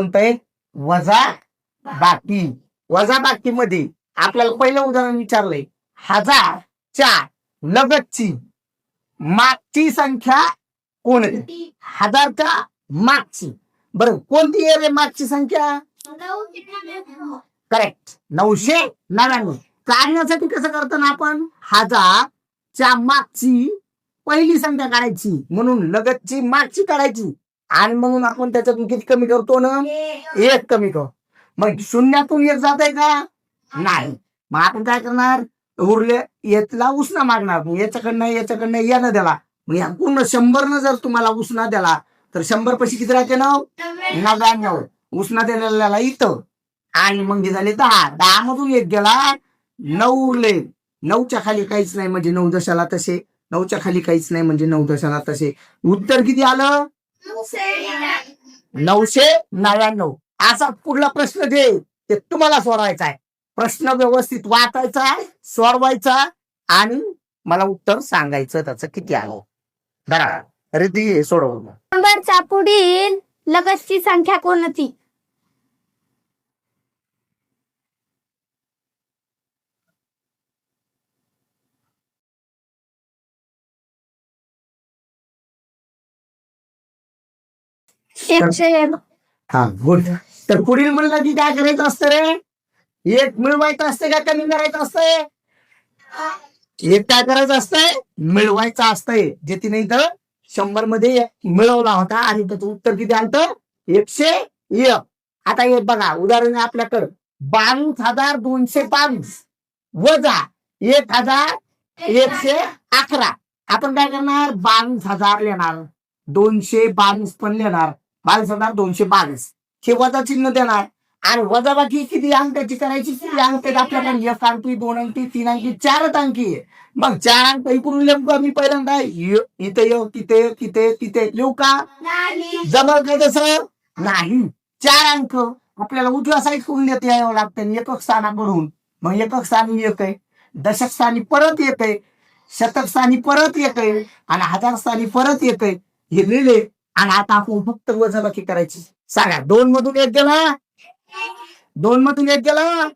कोणतं वजा बाकी. वजा बाकी मध्ये आपल्याला पहिलं उदाहरण विचारलंय, हजारच्या लगतची मागची संख्या कोणती? हजारच्या मागची. बरं, कोणती आहे रे मागची संख्या? करेक्ट, 999. काढण्यासाठी कसं करतो ना आपण, हजारच्या मागची पहिली संख्या काढायची, म्हणून लगतची मागची काढायची, आणि म्हणून आपण त्याच्यातून किती कमी करतो ना, 1 कमी करतो. मग शून्यातून 1 जात आहे का? नाही. मग आपण काय करणार, उरले याला उसना मागणार, याच्याकडनं यानं द्याला. मग या पूर्ण 100 जर तुम्हाला उसना द्याला तर 100 पैसे किती राहते ना, 99. उसना दिलेला इथं, आणि मग झाले 10 मधून 1 गेला, 9 उरले. 9च्या खाली काहीच नाही म्हणजे 9 दशाला तसे, 9च्या खाली काहीच नाही म्हणजे 9 दशाला तसे. उत्तर किती आलं? 999. असा पुढला प्रश्न दे, ते तुम्हाला सोडवायचा आहे. प्रश्न व्यवस्थित वाचायचा, सोडवायचा, आणि मला उत्तर सांगायचं त्याचं किती आलं. बरं, रिद्धी सोडव. नंबरच्या पुढील लगतची संख्या कोणती? हा, गुड. तर पुढील म्हणलं की काय करायचं असतं रे? 1 मिळवायचं असतं का कमी करायचं असतंय? 1 काय करायचं असतंय? मिळवायचं असतंय. जे तिने इथं 100 मध्ये मिळवला होता, आणि त्याचं उत्तर किती आलं? 101. आता हे बघा, उदाहरण आपल्याकडं 22,222 वजा 1,111. आपण काय करणार, 22,000 लिहिणार, 222 पण लिहिणार, 22,222. हे वजा चिन्ह देणार, आणि वजाबाकी किती अंकाची करायची? किती अंक आपल्याकडे? 1 अंकी, 2 अंकी, 3 अंकी, 4 अंकी. मग 4 अंक इकडून लिहू का मी पहिल्यांदा? इथे येऊ, तिथे तिथे तिथे लिहू का? जमल का तसं? नाही. 4 अंक आपल्याला उजव्या साईड करून देते यावं लागतं, एकक स्थानाकडून. मग एकक स्थानी 1 आहे, दशक स्थानी परत 1 आहे, शतक स्थानी परत 1 आहे, आणि हजार स्थानी परत 1 आहे. हे लिहिले, आणि आता आपण फक्त वजाबाकी करायची. सांगा, 2 मधून 1 गेला, 2 मधून 1 गेला,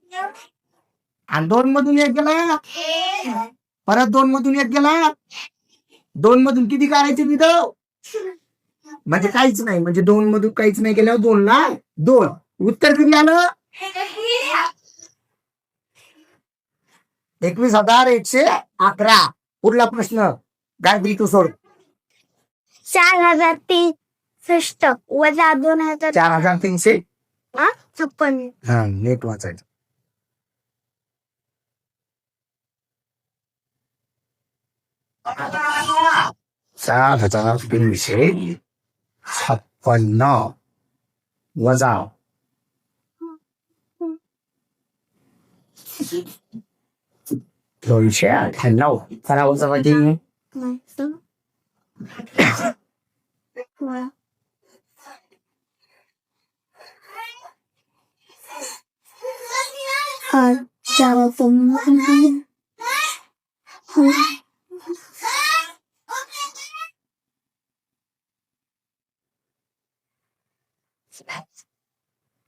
आणि 2 मधून 1 गेला, परत 2 मधून 1 गेला. 2 मधून किती काढायचे तिथं? म्हणजे काहीच नाही, म्हणजे 2 मधून काहीच नाही गेल्यावर 2 ला 2. उत्तर किती आलं? 21,111. पुढला प्रश्न गायत्री तू सोड. 4,360 वजा 2,000 4,356. हा, नीट वाचायचं. 4,356 वजा 298. करा वजाबाकी.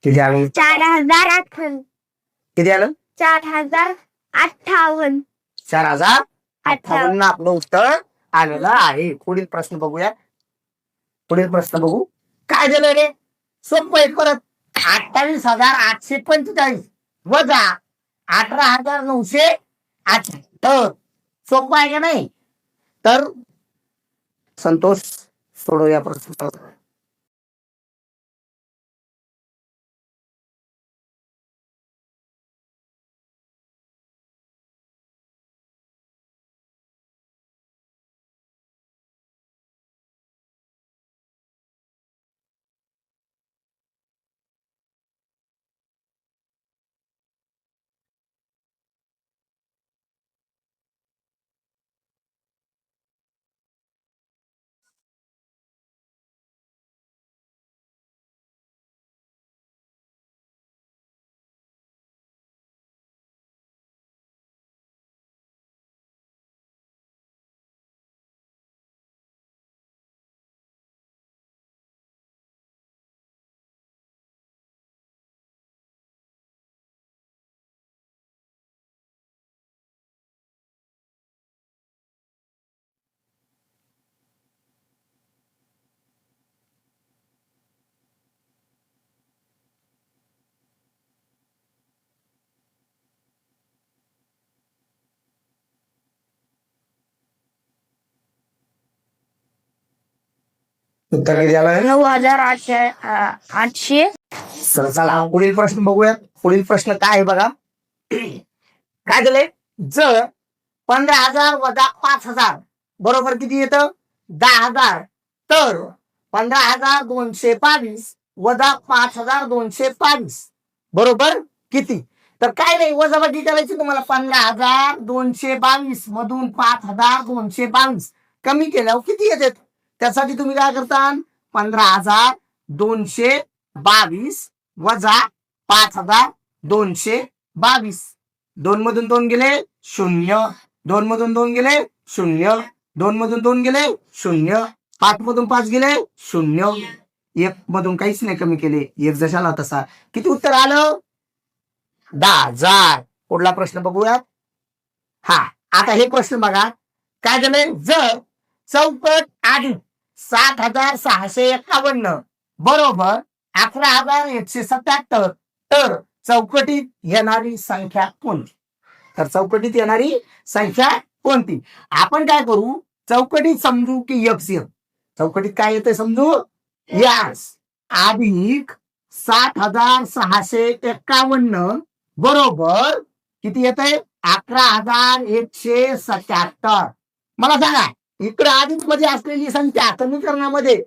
किती आलं? 4,058. किती आलं? 4,058. 4,058 आपलं उत्तर आलेलं आहे. पुढील प्रश्न बघूया. पुढील प्रश्न बघू काय दिलं रे. सोपं आहे. परत 28,845 वजा 18,978. सोपं आहे का नाही? तर संतोष सोडव या प्रश्न. उत्तर किती आलं? 9800. चला पुढील प्रश्न बघूया. पुढील प्रश्न काय आहे बघा. काय झालंय, जर 15,000 वजा 5,000 बरोबर किती येतं? 10,000. तर 15,222 वजा 5,222 बरोबर किती? तर काय नाही, वजाबाकी करायची तुम्हाला. 15,222 मधून 5,222 कमी केल्यावर किती येते? त्यासाठी तुम्ही काय करता, 15,222 वजा 5,222. 2 मधून 2 गेले 0, 2 मधून 2 गेले 0, 2 मधून 2 गेले 0, 5 मधून 5 गेले 0, 1 मधून काहीच नाही कमी केले, 1 जशाला तसा. किती उत्तर आलं? 10,000. पुढला प्रश्न बघूया. हा, आता हे प्रश्न बघा. काय झालंय, जर चौकट अधिक 7,651 बरोबर 11,177 तर चौकटीत येणारी संख्या कोणती? तर चौकटीत येणारी संख्या कोणती? आपण काय करू, चौकटीत समजू की यक्स येत. चौकटीत काय येते समजू, यक्स अधिक 7,651 बरोबर किती येते? 11,177. मला सांगा, इकडे अधिक मध्ये असलेली संख्या समीकरणामध्ये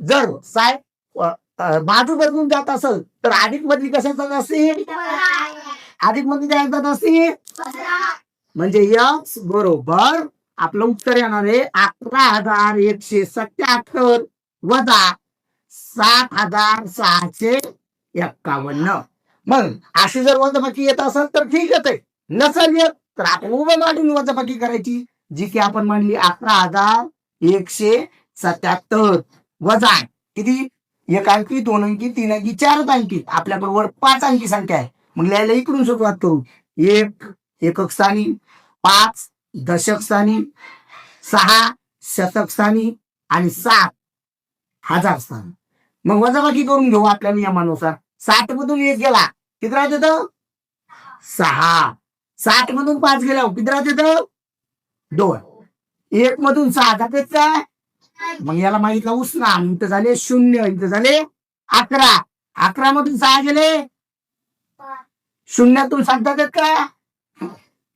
जर बाजू बदलून जात असेल तर अधिक मधली कशाचा नसेल? अधिक मध्ये काय जात असेल? म्हणजे यक्स बरोबर आपलं उत्तर येणार आहे 11,177 वजा 7,651. मग अशी जर वजाबाकी येत असेल तर ठीक येते, नसेल येत तर आपण उभं मांडून वजाबाकी करायची, जी की आपण मांडली 11,177 वजा किती? 1 अंकी, 2 अंकी, 3 अंकी, 4 अंकी. आपल्याबरोबर 5 अंकी संख्या आहे. मग लिहायला इकडून सुरुवात करू. 1 एकक स्थानी, 5 दशक स्थानी, 6 शतक स्थानी आणि 7 हजार स्थानी. मग वजाबाकी करून घेऊ आपल्या नियमानुसार. 7 मधून 1 गेला किती राहत येतं? 6. 7 मधून 5 गेला किती राहत येतं? 2. 1 मधून 6 जातात का? मग याला मागितलं उसना, इथं झाले 0, इथं झाले 11. 11 मधून 6 गेले, शून्यातून 7 जातात का?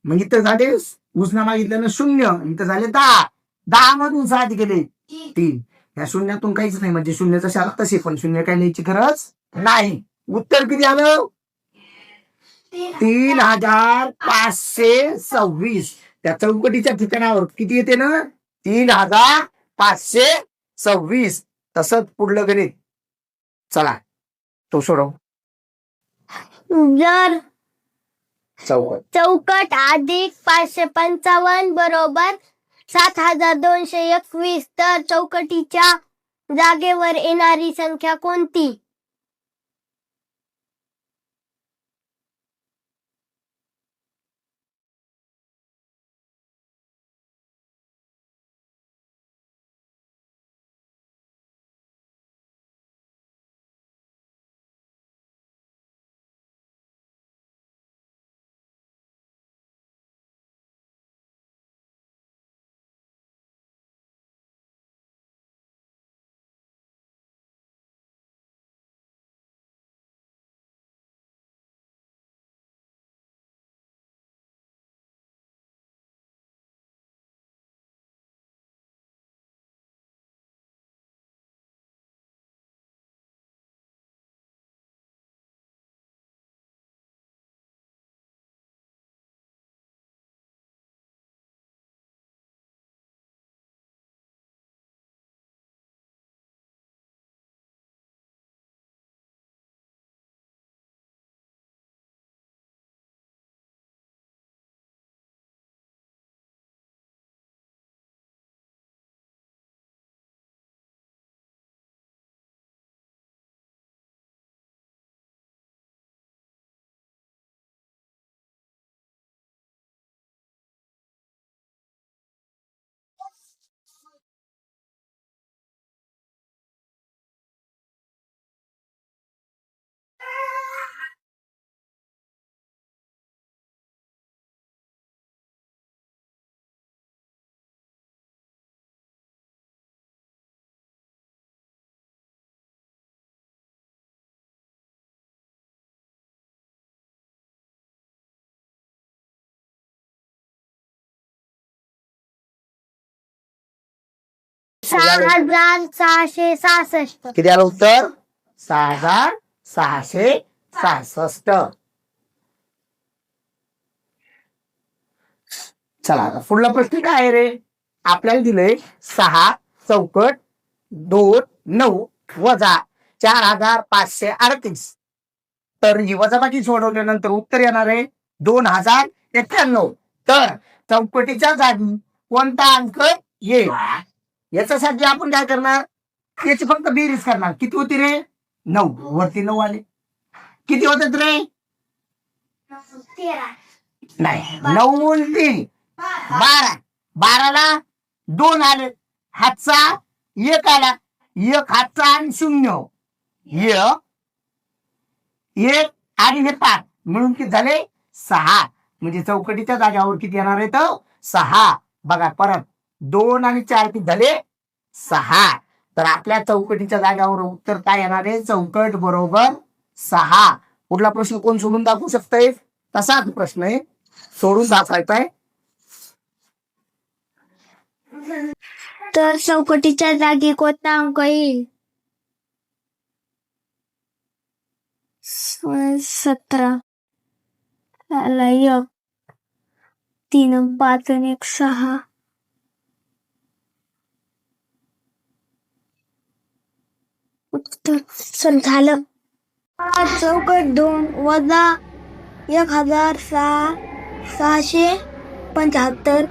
मग इथं झाले उसना मागितल्यानं 0, इथं झाले 10. 10 मधून 7 गेले 3. या शून्यातून काहीच नाही, म्हणजे शून्याचा शाळा तसे, पण शून्य काय लिहायची गरज नाही. उत्तर किती आलं? 3,526. त्या चौकटीच्या ठिकाणावर किती येते ना? 3,526. तसंच पुढलं गणित. चला तो सोडव. जर चौकट अधिक 555 बरोबर 7,221 तर चौकटीच्या जागेवर येणारी संख्या कोणती? 6,666. किती आलं उत्तर? 6,666. चला आता पुढला प्रश्न काय आहे रे? आपल्याला दिलंय 6 चौकट 2 9 वजा 4,538. तर ही वजाबाकी सोडवल्यानंतर उत्तर येणार आहे 2,091. तर चौकटीच्या जागी कोणता अंक येईल याच्यासाठी आपण काय करणार? याची फक्त बेरीज करणार. किती होती रे? 9. वरती 9 आले. किती होतात रे? नाही, 9 आणि 3 12. 12ला 2 आले. हातचा 1 आला. 1 हातचा आणि 0 1 आणि हे 5 मिळून किती झाले? 6. म्हणजे चौकटीच्या जाग्यावर किती येणार आहे? तर 6. बघा परत 2 आणि 4 किती झाले? 6. तर आपल्या चौकटीच्या जाग्यावर उत्तर काय येणार आहे? चौकट बरोबर 6. पुढला प्रश्न कोण सोडून दाखवू शकतंय? तसाच प्रश्न आहे, सोडून दाखवायचा आहे. तर चौकटीच्या जागी कोणता अंक येईल? 17. त्याला 1 3 5 आणि 1 6. उत्तर चल झालं. चौकट 2 वजा 1,675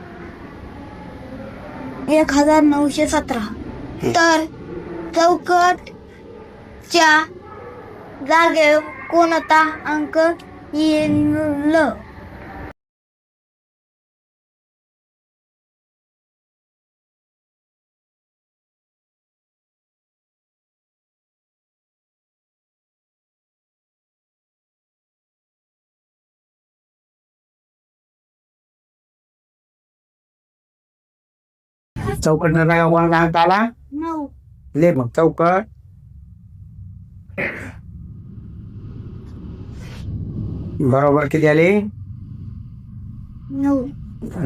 1,917. तर चौकटच्या जागेवर कोणता अंक येईल? चौकट कोणाला अंक आला? 9. ले मग चौकट बरोबर किती आले? 9.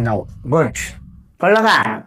9. गुड. कळलं का?